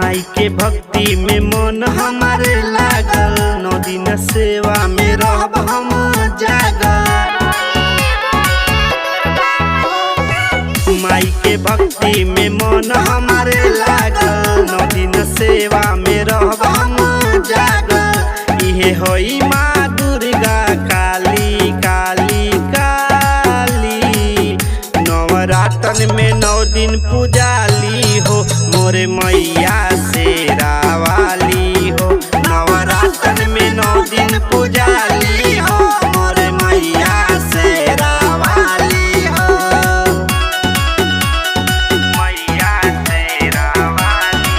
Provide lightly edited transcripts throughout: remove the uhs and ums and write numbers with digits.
माई के भक्ति में मन हमारे लागल, 9 दिन सेवा में रहब हम जागल। माई के भक्ति में मन हमारे लागल, 9 दिन सेवा में रहब हम जागल। इहे होई माँ दुर्गा काली काली काली, नवरातन में 9 दिन पूजाली हो मोरे मैया शेरा वाली हो। नवरातन में 9 दिन पूजाली हो मोरे मैया शेरा वाली हो। मैया शेरा वाली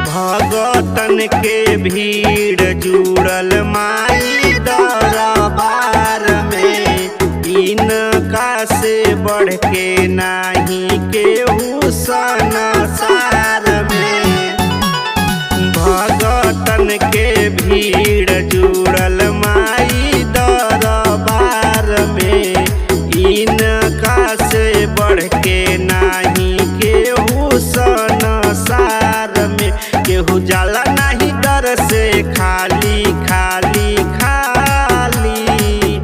भगतन के भीड़ जुड़ल माई दरबार में, इनका से बढ़ के नाही केहू संसार में। भगतन के भीड़ जुड़ल माई दरबार में, इनका से बढ़ के नाही केहू संसार में। केहू जाला नहीं दर से खाली खाली खाली,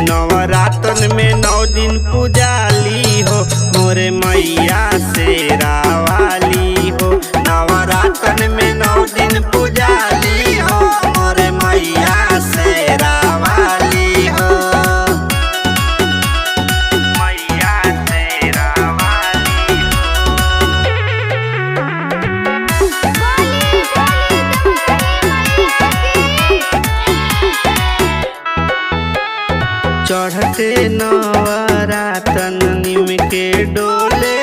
नवरातन में 9 दिन पूजाली हो मोरे मैया शेरा वाली हो। नवरातन में 9 दिन पूजाली हो मोरे मैया शेरा वाली हो। मैया शेरा वाली चढ़ते नवरातन निम के डोले